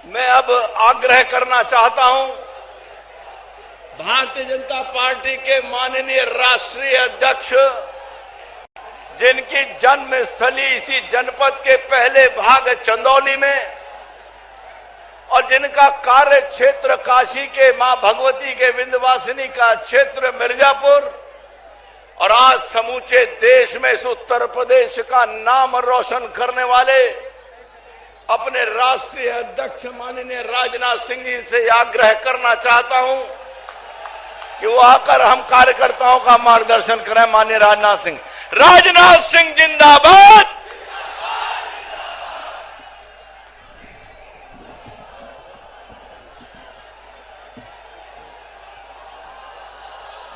मैं अब आग्रह करना चाहता हूं भारतीय जनता पार्टी के माननीय राष्ट्रीय अध्यक्ष, जिनकी जन्मस्थली इसी जनपद के पहले भाग चंदौली में और जिनका कार्य क्षेत्र काशी के मां भगवती के विंध्यवासिनी का क्षेत्र मिर्जापुर और आज समूचे देश में इस उत्तर प्रदेश का नाम रोशन करने वाले अपने राष्ट्रीय अध्यक्ष माननीय राजनाथ सिंह जी से आग्रह करना चाहता हूं कि वो आकर हम कार्यकर्ताओं का मार्गदर्शन करें। माननीय राजनाथ सिंह जिंदाबाद।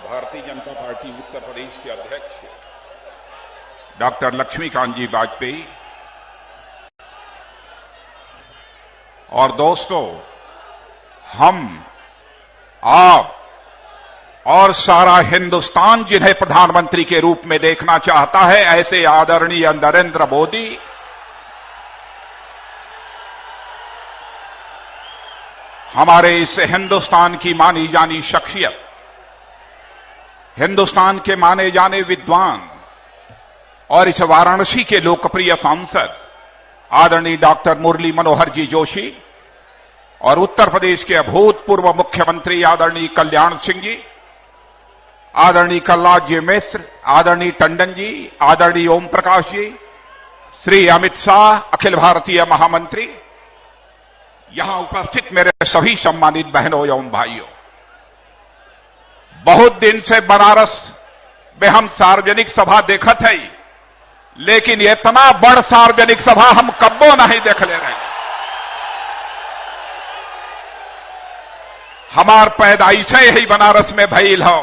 भारतीय जनता पार्टी उत्तर प्रदेश के अध्यक्ष डॉक्टर लक्ष्मीकांत जी वाजपेयी और दोस्तों, हम, आप और सारा हिंदुस्तान जिन्हें प्रधानमंत्री के रूप में देखना चाहता है, ऐसे आदरणीय नरेंद्र मोदी हमारे इस हिंदुस्तान की मानी जानी शख्सियत, हिंदुस्तान के माने जाने विद्वान और इस वाराणसी के लोकप्रिय सांसद आदरणीय डॉक्टर मुरली मनोहर जी जोशी और उत्तर प्रदेश के अभूतपूर्व मुख्यमंत्री आदरणीय कल्याण सिंह जी, आदरणीय कलराज जी मिश्र, आदरणीय टंडन जी, आदरणीय ओम प्रकाश जी, श्री अमित शाह, अखिल भारतीय महामंत्री, यहां उपस्थित मेरे सभी सम्मानित बहनों एवं भाइयों, बहुत दिन से बनारस में हम सार्वजनिक सभा देखत है, लेकिन इतना बड़ सार्वजनिक सभा हम कब्बो नहीं देख ले रहे। हमार पैदाइश ही बनारस में भइल हो,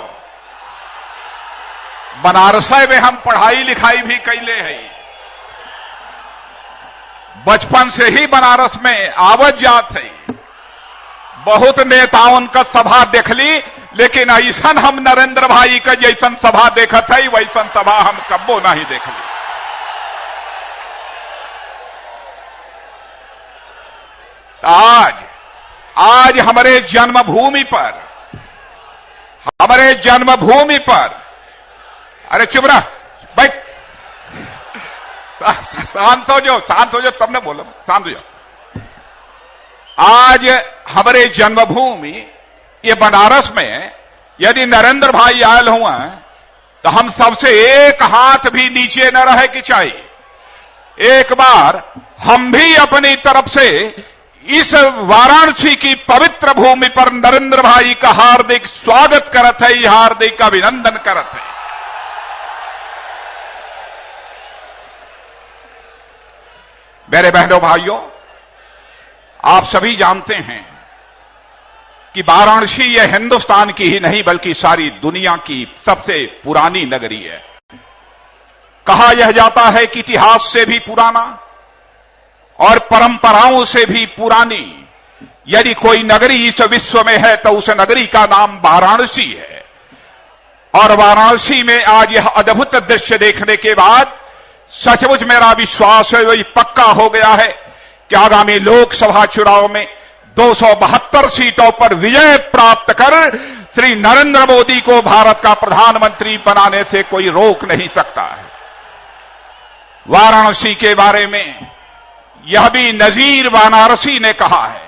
बनारस में हम पढ़ाई लिखाई भी कैले हैं, बचपन से ही बनारस में आवत जात है। बहुत नेताओं का सभा देख ली, लेकिन ऐसन हम नरेंद्र भाई का जैसन सभा देखत है वैसन सभा हम कब्बो नहीं देख ली। आज हमारे जन्मभूमि पर अरे चुप रहा भाई, शांत हो जाओ तब न बोलो, शांत हो जाओ। आज हमारे जन्मभूमि ये बनारस में यदि नरेंद्र भाई आयल हुआ तो हम सबसे एक हाथ भी नीचे न रहे कि चाहिए। एक बार हम भी अपनी तरफ से इस वाराणसी की पवित्र भूमि पर नरेंद्र भाई का हार्दिक स्वागत करत है, हार्दिक अभिनंदन करत है। मेरे बहनों भाइयों, आप सभी जानते हैं कि वाराणसी यह हिंदुस्तान की ही नहीं बल्कि सारी दुनिया की सबसे पुरानी नगरी है। कहा यह जाता है कि इतिहास से भी पुराना और परंपराओं से भी पुरानी यदि कोई नगरी इस विश्व में है तो उस नगरी का नाम वाराणसी है। और वाराणसी में आज यह अद्भुत दृश्य देखने के बाद सचमुच मेरा विश्वास है, वही पक्का हो गया है कि आगामी लोकसभा चुनाव में 272 सीटों पर विजय प्राप्त कर श्री नरेंद्र मोदी को भारत का प्रधानमंत्री बनाने से कोई रोक नहीं सकता है। वाराणसी के बारे में यह भी नजीर वाराणसी ने कहा है,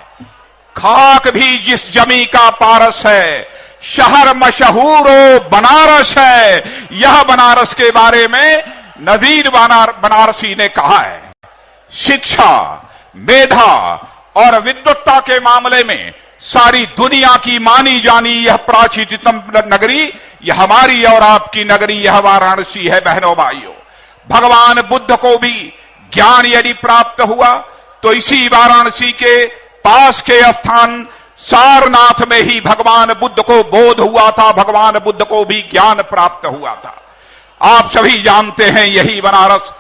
खाक भी जिस जमी का पारस है, शहर मशहूरो बनारस है। यह बनारस के बारे में नजीर बनारसी ने कहा है। शिक्षा, मेधा और विद्वत्ता के मामले में सारी दुनिया की मानी जानी यह प्राचीनतम नगरी, यह हमारी और आपकी नगरी, यह वाराणसी है। बहनों भाइयों, भगवान बुद्ध को भी ज्ञान यदि प्राप्त हुआ तो इसी वाराणसी के पास के स्थान सारनाथ में ही भगवान बुद्ध को बोध हुआ था, भगवान बुद्ध को भी ज्ञान प्राप्त हुआ था। आप सभी जानते हैं यही बनारस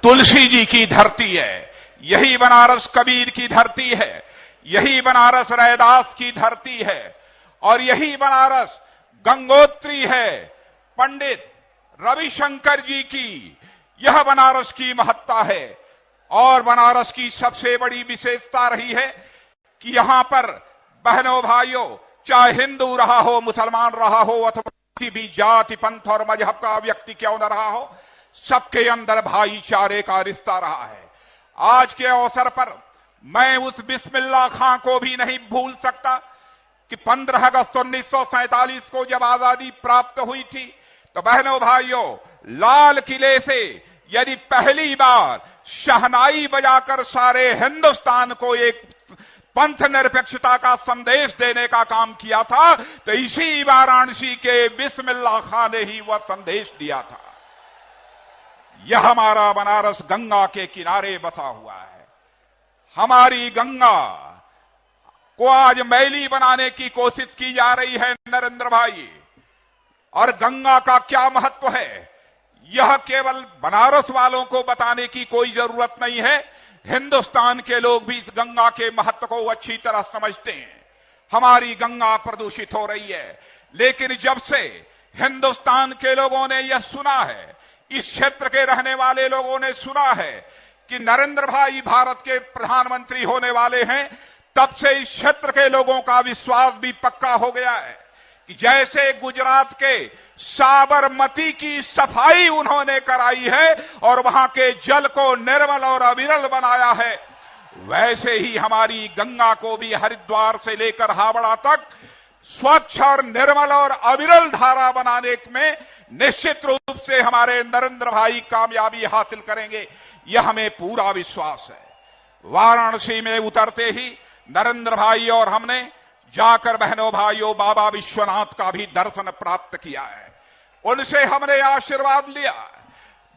तुलसी जी की धरती है, यही बनारस कबीर की धरती है, यही बनारस रैदास की धरती है और यही बनारस गंगोत्री है, पंडित रविशंकर जी की। यह बनारस की महत्ता है और बनारस की सबसे बड़ी विशेषता रही है कि यहां पर बहनों भाइयों, चाहे हिंदू रहा हो, मुसलमान रहा हो, अथवा किसी भी जाति पंथ और मजहब का व्यक्ति क्यों न रहा हो, सबके अंदर भाईचारे का रिश्ता रहा है। आज के अवसर पर मैं उस बिस्मिल्लाह खां को भी नहीं भूल सकता कि 15 अगस्त 1947 को जब आजादी प्राप्त हुई थी, तो बहनों भाइयों, लाल किले से यदि पहली बार शहनाई बजाकर सारे हिंदुस्तान को एक पंथ निरपेक्षता का संदेश देने का काम किया था, तो इसी वाराणसी के बिस्मिल्लाह खां ने ही वह संदेश दिया था। यह हमारा बनारस गंगा के किनारे बसा हुआ है। हमारी गंगा को आज मैली बनाने की कोशिश की जा रही है नरेंद्र भाई, और गंगा का क्या महत्व है यह केवल बनारस वालों को बताने की कोई जरूरत नहीं है। हिंदुस्तान के लोग भी इस गंगा के महत्व को अच्छी तरह समझते हैं। हमारी गंगा प्रदूषित हो रही है, लेकिन जब से हिंदुस्तान के लोगों ने यह सुना है, इस क्षेत्र के रहने वाले लोगों ने सुना है कि नरेंद्र भाई भारत के प्रधानमंत्री होने वाले हैं, तब से इस क्षेत्र के लोगों का विश्वास भी पक्का हो गया है कि जैसे गुजरात के साबरमती की सफाई उन्होंने कराई है और वहां के जल को निर्मल और अविरल बनाया है, वैसे ही हमारी गंगा को भी हरिद्वार से लेकर हावड़ा तक स्वच्छ और निर्मल और अविरल धारा बनाने में निश्चित रूप से हमारे नरेंद्र भाई कामयाबी हासिल करेंगे, यह हमें पूरा विश्वास है। वाराणसी में उतरते ही नरेंद्र भाई और हमने जाकर बहनों भाइयों बाबा विश्वनाथ का भी दर्शन प्राप्त किया है। उनसे हमने आशीर्वाद लिया।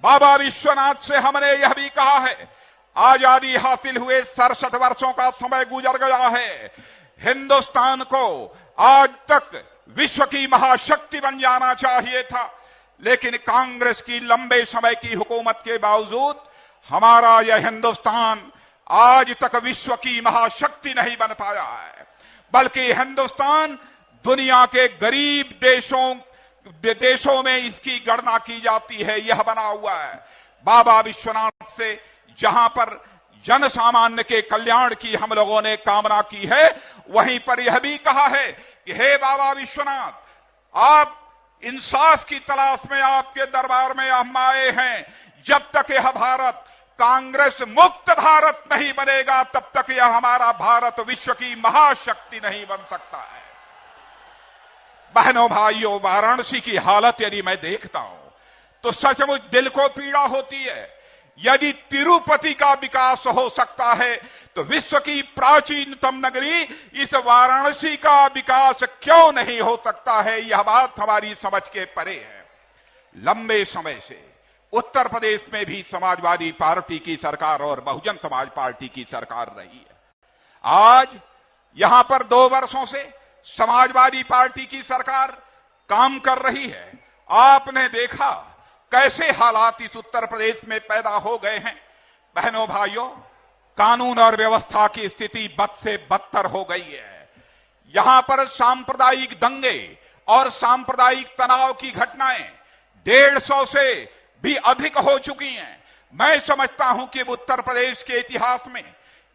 बाबा विश्वनाथ से हमने यह भी कहा है, आजादी हासिल हुए 67 वर्षों का समय गुजर गया है, हिंदुस्तान को आज तक विश्व की महाशक्ति बन जाना चाहिए था, लेकिन कांग्रेस की लंबे समय की हुकूमत के बावजूद हमारा यह हिंदुस्तान आज तक विश्व की महाशक्ति नहीं बन पाया है, बल्कि हिंदुस्तान दुनिया के गरीब देशों में इसकी गणना की जाती है, यह बना हुआ है। बाबा विश्वनाथ से जहां पर जन सामान्य के कल्याण की हम लोगों ने कामना की है, वहीं पर यह भी कहा है कि हे बाबा विश्वनाथ, आप इंसाफ की तलाश में आपके दरबार में हम आए हैं। जब तक यह भारत कांग्रेस मुक्त भारत नहीं बनेगा, तब तक यह हमारा भारत विश्व की महाशक्ति नहीं बन सकता है। बहनों भाइयों, वाराणसी की हालत यदि मैं देखता हूं तो सचमुच दिल को पीड़ा होती है। यदि तिरुपति का विकास हो सकता है तो विश्व की प्राचीनतम नगरी इस वाराणसी का विकास क्यों नहीं हो सकता है, यह बात हमारी समझ के परे है। लंबे समय से उत्तर प्रदेश में भी समाजवादी पार्टी की सरकार और बहुजन समाज पार्टी की सरकार रही है। आज यहां पर 2 वर्षों से समाजवादी पार्टी की सरकार काम कर रही है। आपने देखा कैसे हालात इस उत्तर प्रदेश में पैदा हो गए हैं। बहनों भाइयों, कानून और व्यवस्था की स्थिति बद से बदतर हो गई है। यहां पर सांप्रदायिक दंगे और सांप्रदायिक तनाव की घटनाएं 150 से भी अधिक हो चुकी हैं। मैं समझता हूं कि उत्तर प्रदेश के इतिहास में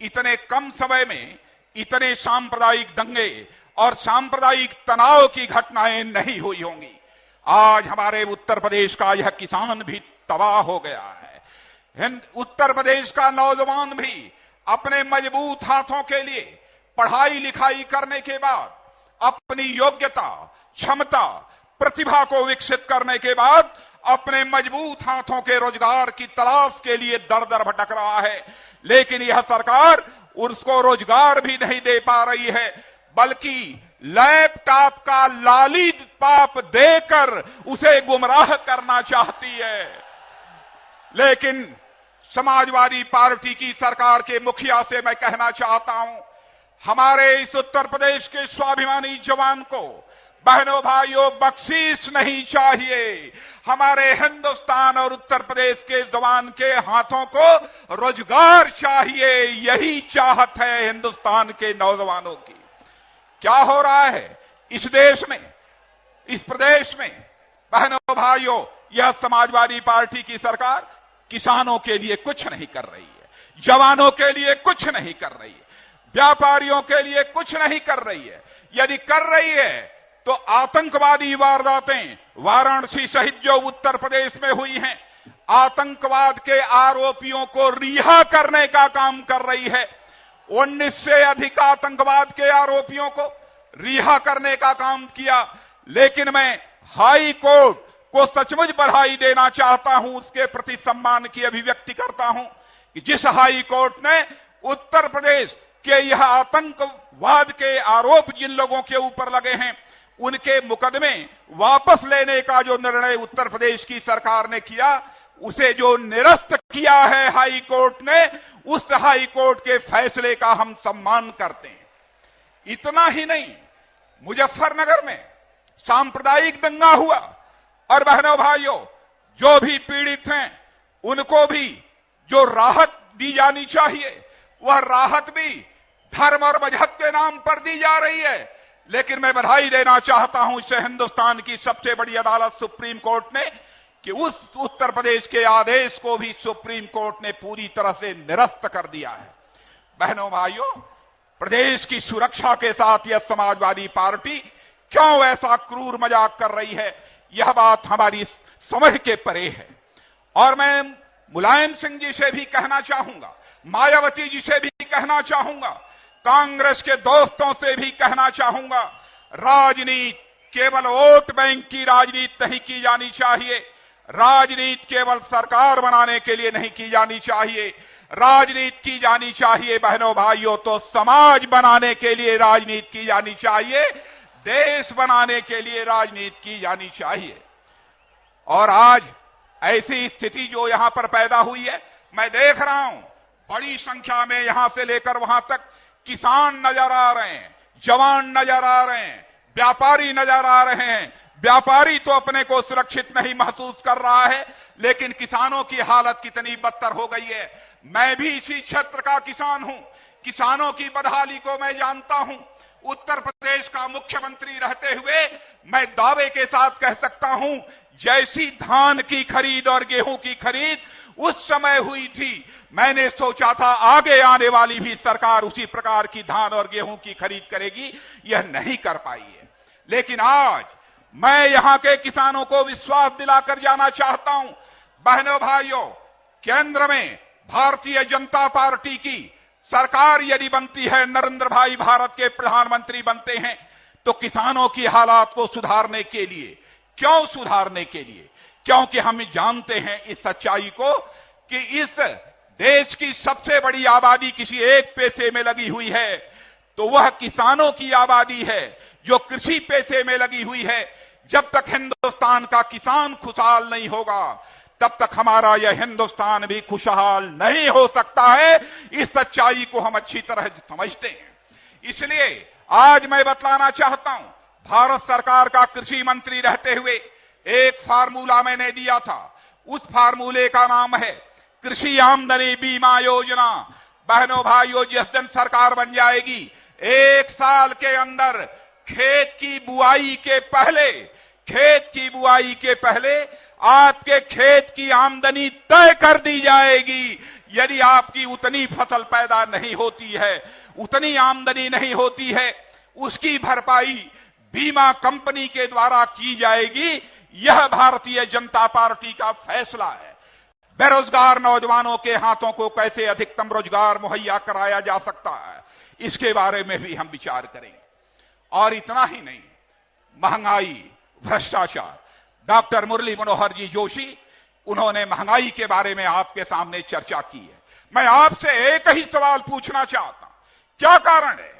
इतने कम समय में इतने सांप्रदायिक दंगे और सांप्रदायिक तनाव की घटनाएं नहीं हुई होंगी। आज हमारे उत्तर प्रदेश का यह किसान भी तबाह हो गया है। उत्तर प्रदेश का नौजवान भी अपने मजबूत हाथों के लिए पढ़ाई लिखाई करने के बाद अपनी योग्यता, क्षमता, प्रतिभा को विकसित करने के बाद अपने मजबूत हाथों के रोजगार की तलाश के लिए दर दर भटक रहा है। लेकिन यह सरकार उसको रोजगार भी नहीं दे पा रही है, बल्कि लैपटॉप का लाली पाप देकर उसे गुमराह करना चाहती है। लेकिन समाजवादी पार्टी की सरकार के मुखिया से मैं कहना चाहता हूं, हमारे इस उत्तर प्रदेश के स्वाभिमानी जवान को बहनों भाइयों बख्शीश नहीं चाहिए। हमारे हिंदुस्तान और उत्तर प्रदेश के जवान के हाथों को रोजगार चाहिए। यही चाहत है हिंदुस्तान के नौजवानों की। क्या हो रहा है इस देश में, इस प्रदेश में? बहनों भाइयों, यह समाजवादी पार्टी की सरकार किसानों के लिए कुछ नहीं कर रही है। जवानों के लिए कुछ नहीं कर रही है, व्यापारियों के लिए कुछ नहीं कर रही है। यदि कर रही है तो आतंकवादी वारदातें वाराणसी सहित जो उत्तर प्रदेश में हुई हैं, आतंकवाद के आरोपियों को रिहा करने का काम कर रही है। 19 से अधिक आतंकवाद के आरोपियों को रिहा करने का काम किया। लेकिन मैं हाई कोर्ट को सचमुच बधाई देना चाहता हूं, उसके प्रति सम्मान की अभिव्यक्ति करता हूं कि जिस हाई कोर्ट ने उत्तर प्रदेश के यह आतंकवाद के आरोप जिन लोगों के ऊपर लगे हैं, उनके मुकदमे वापस लेने का जो निर्णय उत्तर प्रदेश की सरकार ने किया, उसे जो निरस्त किया है हाई कोर्ट ने, उस हाई कोर्ट के फैसले का हम सम्मान करते हैं। इतना ही नहीं, मुजफ्फरनगर में सांप्रदायिक दंगा हुआ और बहनों भाइयों, जो भी पीड़ित हैं उनको भी जो राहत दी जानी चाहिए, वह राहत भी धर्म और मजहब के नाम पर दी जा रही है। लेकिन मैं बधाई देना चाहता हूं इसे हिंदुस्तान की सबसे बड़ी अदालत सुप्रीम कोर्ट ने कि उस उत्तर प्रदेश के आदेश को भी सुप्रीम कोर्ट ने पूरी तरह से निरस्त कर दिया है। बहनों भाइयों, प्रदेश की सुरक्षा के साथ यह समाजवादी पार्टी क्यों ऐसा क्रूर मजाक कर रही है, यह बात हमारी समझ के परे है। और मैं मुलायम सिंह जी से भी कहना चाहूंगा, मायावती जी से भी कहना चाहूंगा, कांग्रेस के दोस्तों से भी कहना चाहूंगा, राजनीति केवल वोट बैंक की राजनीति नहीं की जानी चाहिए। राजनीति केवल सरकार बनाने के लिए नहीं की जानी चाहिए। राजनीति की जानी चाहिए बहनों भाइयों तो समाज बनाने के लिए राजनीति की जानी चाहिए, देश बनाने के लिए राजनीति की जानी चाहिए। और आज ऐसी स्थिति जो यहां पर पैदा हुई है, मैं देख रहा हूं बड़ी संख्या में यहां से लेकर वहां तक किसान नजर आ रहे हैं, जवान नजर आ रहे हैं, व्यापारी नजर आ रहे हैं। व्यापारी तो अपने को सुरक्षित नहीं महसूस कर रहा है, लेकिन किसानों की हालत कितनी बदतर हो गई है। मैं भी इसी क्षेत्र का किसान हूं, किसानों की बदहाली को मैं जानता हूं। उत्तर प्रदेश का मुख्यमंत्री रहते हुए मैं दावे के साथ कह सकता हूं, जैसी धान की खरीद और गेहूं की खरीद उस समय हुई थी, मैंने सोचा था आगे आने वाली भी सरकार उसी प्रकार की धान और गेहूं की खरीद करेगी, यह नहीं कर पाई है। लेकिन आज मैं यहां के किसानों को विश्वास दिलाकर जाना चाहता हूं, बहनों भाइयों, केंद्र में भारतीय जनता पार्टी की सरकार यदि बनती है, नरेंद्र भाई भारत के प्रधानमंत्री बनते हैं, तो किसानों की हालात को सुधारने के लिए, क्यों सुधारने के लिए? क्योंकि हम जानते हैं इस सच्चाई को कि इस देश की सबसे बड़ी आबादी किसी एक पेशे में लगी हुई है, तो वह किसानों की आबादी है जो कृषि पेशे में लगी हुई है। जब तक हिंदुस्तान का किसान खुशहाल नहीं होगा, तब तक हमारा यह हिंदुस्तान भी खुशहाल नहीं हो सकता है। इस सच्चाई को हम अच्छी तरह समझते हैं। इसलिए आज मैं बतलाना चाहता हूं, भारत सरकार का कृषि मंत्री रहते हुए एक फार्मूला मैंने दिया था। उस फार्मूले का नाम है कृषि आमदनी बीमा योजना। बहनों भाइयों, जिस दिन सरकार बन जाएगी, 1 साल के अंदर खेत की बुआई के पहले आपके खेत की आमदनी तय कर दी जाएगी। यदि आपकी उतनी फसल पैदा नहीं होती है, उतनी आमदनी नहीं होती है, उसकी भरपाई बीमा कंपनी के द्वारा की जाएगी। यह भारतीय जनता पार्टी का फैसला है। बेरोजगार नौजवानों के हाथों को कैसे अधिकतम रोजगार मुहैया कराया जा सकता है, इसके बारे में भी हम विचार करेंगे। और इतना ही नहीं, महंगाई, भ्रष्टाचार, डॉक्टर मुरली मनोहर जी जोशी, उन्होंने महंगाई के बारे में आपके सामने चर्चा की है। मैं आपसे एक ही सवाल पूछना चाहता हूं, क्या कारण है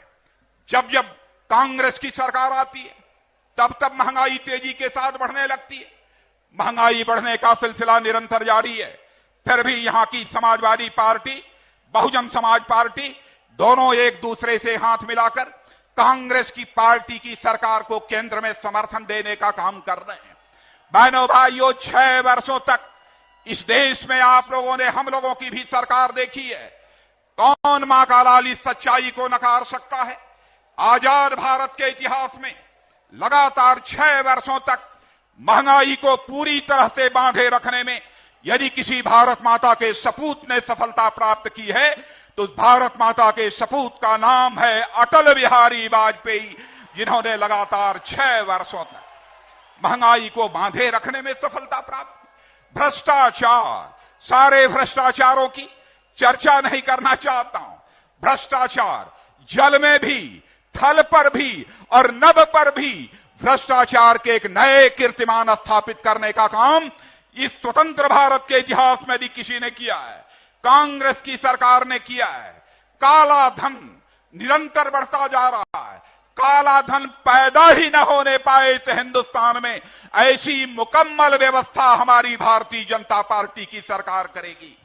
जब जब कांग्रेस की सरकार आती है, तब महंगाई तेजी के साथ बढ़ने लगती है? महंगाई बढ़ने का सिलसिला निरंतर जारी है। फिर भी यहां की समाजवादी पार्टी, बहुजन समाज पार्टी, दोनों एक दूसरे से हाथ मिलाकर कांग्रेस की पार्टी की सरकार को केंद्र में समर्थन देने का काम कर रहे हैं। बहनों भाइयों, 6 वर्षों तक इस देश में आप लोगों ने, हम लोगों की भी सरकार देखी है। कौन मां का लाल इस सच्चाई को नकार सकता है? आजाद भारत के इतिहास में लगातार 6 वर्षों तक महंगाई को पूरी तरह से बांधे रखने में यदि किसी भारत माता के सपूत ने सफलता प्राप्त की है तो भारत माता के सपूत का नाम है अटल बिहारी वाजपेयी, जिन्होंने लगातार 6 वर्षों तक महंगाई को बांधे रखने में सफलता प्राप्त की। भ्रष्टाचार, सारे भ्रष्टाचारों की चर्चा नहीं करना चाहता हूं। भ्रष्टाचार जल में भी, थल पर भी और नभ पर भी भ्रष्टाचार के एक नए कीर्तिमान स्थापित करने का काम इस स्वतंत्र भारत के इतिहास में भी किसी ने किया है, कांग्रेस की सरकार ने किया है। काला धन निरंतर बढ़ता जा रहा है। काला धन पैदा ही न होने पाए इस हिंदुस्तान में, ऐसी मुकम्मल व्यवस्था हमारी भारतीय जनता पार्टी की सरकार करेगी।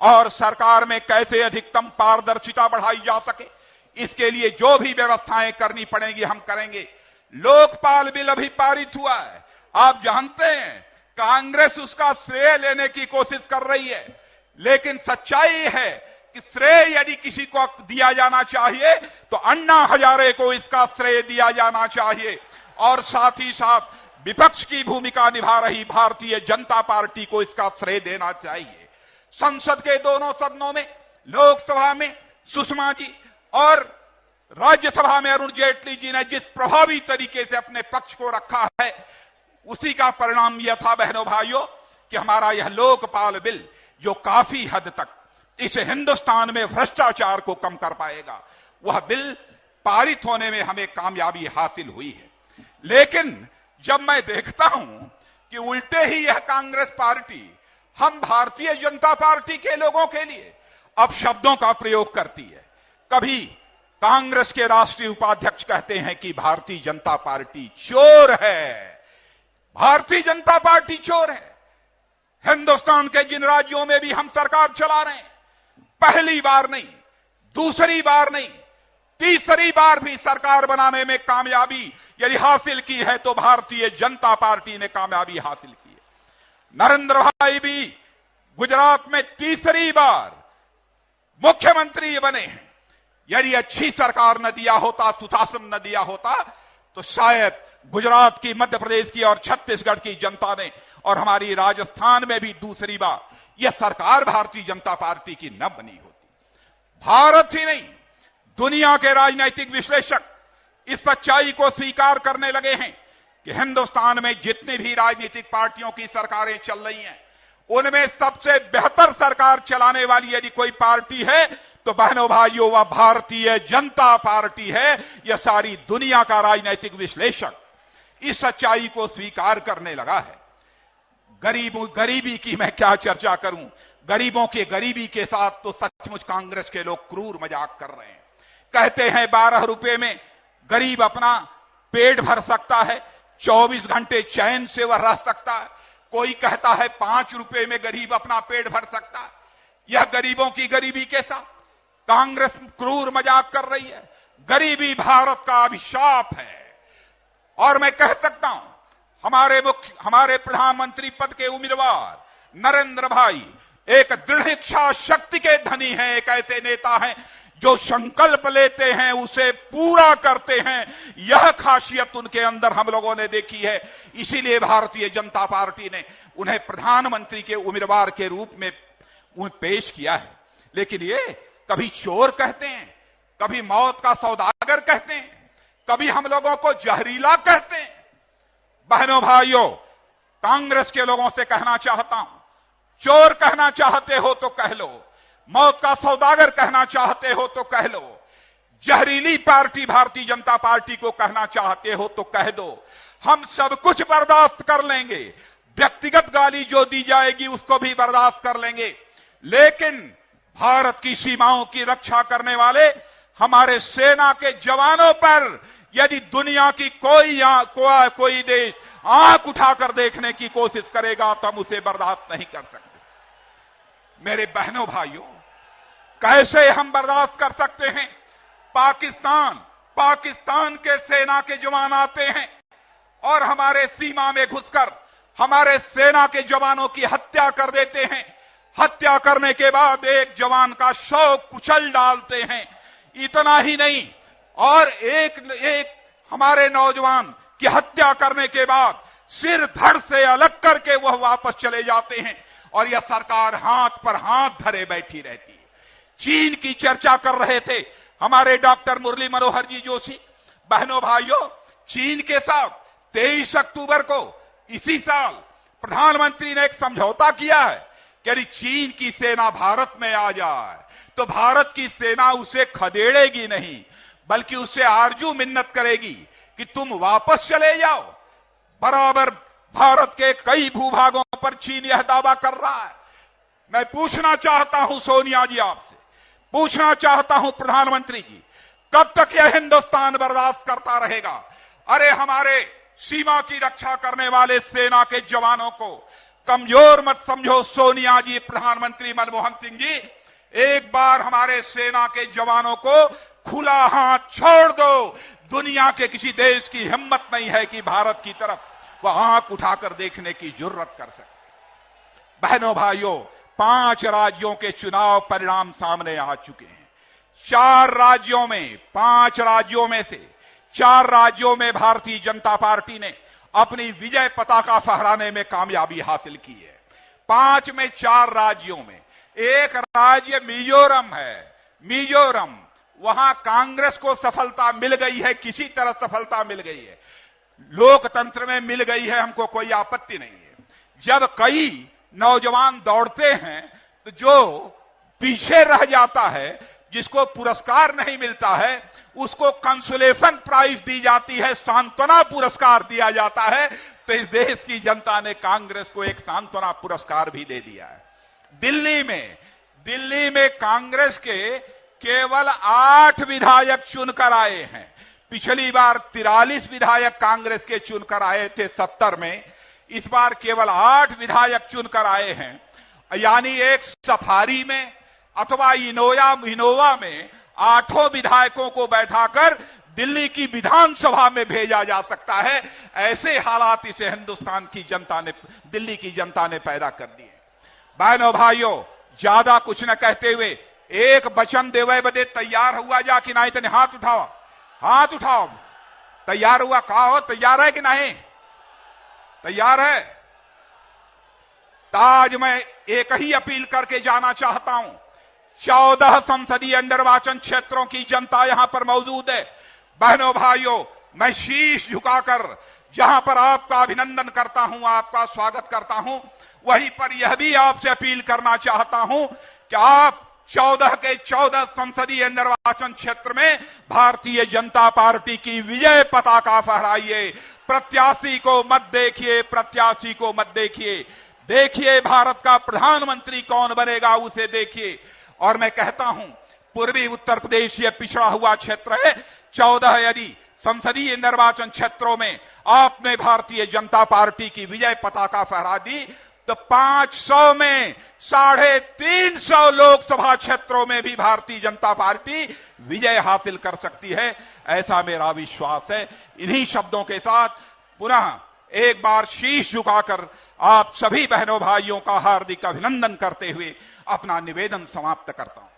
और सरकार में कैसे अधिकतम पारदर्शिता बढ़ाई जा सके, इसके लिए जो भी व्यवस्थाएं करनी पड़ेंगी हम करेंगे। लोकपाल बिल अभी पारित हुआ है, आप जानते हैं कांग्रेस उसका श्रेय लेने की कोशिश कर रही है, लेकिन सच्चाई है कि श्रेय यदि किसी को दिया जाना चाहिए तो अन्ना हजारे को इसका श्रेय दिया जाना चाहिए, और साथ ही साथ विपक्ष की भूमिका निभा रही भारतीय जनता पार्टी को इसका श्रेय देना चाहिए। संसद के दोनों सदनों में, लोकसभा में सुषमा जी और राज्यसभा में अरुण जेटली जी ने जिस प्रभावी तरीके से अपने पक्ष को रखा है, उसी का परिणाम यह था बहनों भाइयों कि हमारा यह लोकपाल बिल जो काफी हद तक इस हिंदुस्तान में भ्रष्टाचार को कम कर पाएगा, वह बिल पारित होने में हमें कामयाबी हासिल हुई है। लेकिन जब मैं देखता हूं कि उल्टे ही यह कांग्रेस पार्टी हम भारतीय जनता पार्टी के लोगों के लिए अब शब्दों का प्रयोग करती है। कभी कांग्रेस के राष्ट्रीय उपाध्यक्ष कहते हैं कि भारतीय जनता पार्टी चोर है, भारतीय जनता पार्टी चोर है। हिंदुस्तान के जिन राज्यों में भी हम सरकार चला रहे हैं, पहली बार नहीं, दूसरी बार नहीं, तीसरी बार भी सरकार बनाने में कामयाबी यदि हासिल की है तो भारतीय जनता पार्टी ने कामयाबी हासिल की है। नरेंद्र भाई भी गुजरात में तीसरी बार मुख्यमंत्री बने हैं। यदि अच्छी सरकार न दिया होता, सुशासन न दिया होता, तो शायद गुजरात की, मध्य प्रदेश की और छत्तीसगढ़ की जनता ने और हमारी राजस्थान में भी दूसरी बार यह सरकार भारतीय जनता पार्टी की न बनी होती। भारत ही नहीं, दुनिया के राजनीतिक विश्लेषक इस सच्चाई को स्वीकार करने लगे हैं कि हिंदुस्तान में जितनी भी राजनीतिक पार्टियों की सरकारें चल रही हैं, उनमें सबसे बेहतर सरकार चलाने वाली यदि कोई पार्टी है तो बहनों भाइयों वह भारतीय जनता पार्टी है। यह सारी दुनिया का राजनीतिक विश्लेषक इस सच्चाई को स्वीकार करने लगा है। गरीबी की मैं क्या चर्चा करूं, गरीबों के गरीबी के साथ तो सचमुच कांग्रेस के लोग क्रूर मजाक कर रहे हैं। कहते हैं 12 रुपए में गरीब अपना पेट भर सकता है, 24 घंटे चैन से वह रह सकता है। कोई कहता है 5 रुपए में गरीब अपना पेट भर सकता है। यह गरीबों की गरीबी के साथ कांग्रेस क्रूर मजाक कर रही है। गरीबी भारत का अभिशाप है। और मैं कह सकता हूं हमारे प्रधानमंत्री पद के उम्मीदवार नरेंद्र भाई एक दृढ़ इच्छा शक्ति के धनी हैं, एक ऐसे नेता हैं जो संकल्प लेते हैं उसे पूरा करते हैं। यह खासियत उनके अंदर हम लोगों ने देखी है, इसीलिए भारतीय जनता पार्टी ने उन्हें प्रधानमंत्री के उम्मीदवार के रूप में पेश किया है। लेकिन ये कभी चोर कहते हैं, कभी मौत का सौदागर कहते हैं, कभी हम लोगों को जहरीला कहते हैं। बहनों भाइयों, कांग्रेस के लोगों से कहना चाहता हूं, चोर कहना चाहते हो तो कह लो, मौत का सौदागर कहना चाहते हो तो कह लो, जहरीली पार्टी भारतीय जनता पार्टी को कहना चाहते हो तो कह दो, हम सब कुछ बर्दाश्त कर लेंगे। व्यक्तिगत गाली जो दी जाएगी उसको भी बर्दाश्त कर लेंगे, लेकिन भारत की सीमाओं की रक्षा करने वाले हमारे सेना के जवानों पर यदि दुनिया की कोई देश आंख उठाकर देखने की कोशिश करेगा तो हम उसे बर्दाश्त नहीं कर सकते। मेरे बहनों भाइयों, कैसे हम बर्दाश्त कर सकते हैं? पाकिस्तान के सेना के जवान आते हैं और हमारे सीमा में घुसकर हमारे सेना के जवानों की हत्या कर देते हैं। हत्या करने के बाद एक जवान का शव कुचल डालते हैं। इतना ही नहीं, और एक हमारे नौजवान की हत्या करने के बाद सिर धड़ से अलग करके वह वापस चले जाते हैं और यह सरकार हाथ पर हाथ धरे बैठी रहती है। चीन की चर्चा कर रहे थे हमारे डॉक्टर मुरली मनोहर जी जोशी। बहनों भाइयों, चीन के साथ 23 अक्टूबर को इसी साल प्रधानमंत्री ने एक समझौता किया है कि यदि चीन की सेना भारत में आ जाए तो भारत की सेना उसे खदेड़ेगी नहीं, बल्कि उससे आरजू मिन्नत करेगी कि तुम वापस चले जाओ। बराबर भारत के कई भूभागों पर चीन यह दावा कर रहा है। मैं पूछना चाहता हूं सोनिया जी, आपसे पूछना चाहता हूं प्रधानमंत्री जी, कब तक यह हिंदुस्तान बर्दाश्त करता रहेगा? अरे हमारे सीमा की रक्षा करने वाले सेना के जवानों को कमजोर मत समझो सोनिया जी, प्रधानमंत्री मनमोहन सिंह जी। एक बार हमारे सेना के जवानों को खुला हाथ छोड़ दो। दुनिया के किसी देश की हिम्मत नहीं है कि भारत की तरफ वह आंख उठाकर देखने की जुर्रत कर सके। बहनों भाइयों, 5 राज्यों के चुनाव परिणाम सामने आ चुके हैं। 4 राज्यों में, 5 राज्यों में से 4 राज्यों में भारतीय जनता पार्टी ने अपनी विजय पताका फहराने में कामयाबी हासिल की है। 5 में 4 राज्यों में एक राज्य मिजोरम है। मिजोरम, वहां कांग्रेस को सफलता मिल गई है, किसी तरह सफलता मिल गई है, लोकतंत्र में मिल गई है, हमको कोई आपत्ति नहीं है। जब कई नौजवान दौड़ते हैं तो जो पीछे रह जाता है, जिसको पुरस्कार नहीं मिलता है, उसको कंसोलेशन प्राइज दी जाती है, सांत्वना पुरस्कार दिया जाता है। तो इस देश की जनता ने कांग्रेस को एक सांत्वना पुरस्कार भी दे दिया है। दिल्ली में कांग्रेस के केवल 8 विधायक चुनकर आए हैं। पिछली बार 43 विधायक कांग्रेस के चुनकर आए थे 70 में, इस बार केवल 8 विधायक चुनकर आए हैं। यानी एक सफारी में अथवा इनोवा में 8 विधायकों को बैठाकर दिल्ली की विधानसभा में भेजा जा सकता है। ऐसे हालात इसे हिंदुस्तान की जनता ने, दिल्ली की जनता ने पैदा कर दिए। बहनों भाइयों, ज्यादा कुछ न कहते हुए एक वचन देवे बदे तैयार हुआ जा कि नहीं? तने हाथ उठाओ, हाथ उठाओ। तैयार हुआ? कहा हो तैयार है कि नहीं? तैयार है? आज मैं एक ही अपील करके जाना चाहता हूं। 14 संसदीय निर्वाचन क्षेत्रों की जनता यहां पर मौजूद है। बहनों भाइयों, मैं शीश झुकाकर जहां पर आपका अभिनंदन करता हूं, आपका स्वागत करता हूं, वहीं पर यह भी आपसे अपील करना चाहता हूं कि आप 14 के 14 संसदीय निर्वाचन क्षेत्र में भारतीय जनता पार्टी की विजय पताका फहराइए। प्रत्याशी को मत देखिए, प्रत्याशी को मत देखिए, देखिए भारत का प्रधानमंत्री कौन बनेगा, उसे देखिए। और मैं कहता हूं, पूर्वी उत्तर प्रदेश ये पिछड़ा हुआ क्षेत्र है। 14 यदि संसदीय निर्वाचन क्षेत्रों में आपने भारतीय जनता पार्टी की विजय पताका फहरा दी तो 500 में 350 लोकसभा क्षेत्रों में भी भारतीय जनता पार्टी विजय हासिल कर सकती है, ऐसा मेरा विश्वास है। इन्हीं शब्दों के साथ पुनः एक बार शीश झुकाकर आप सभी बहनों भाइयों का हार्दिक अभिनंदन करते हुए अपना निवेदन समाप्त करता हूं।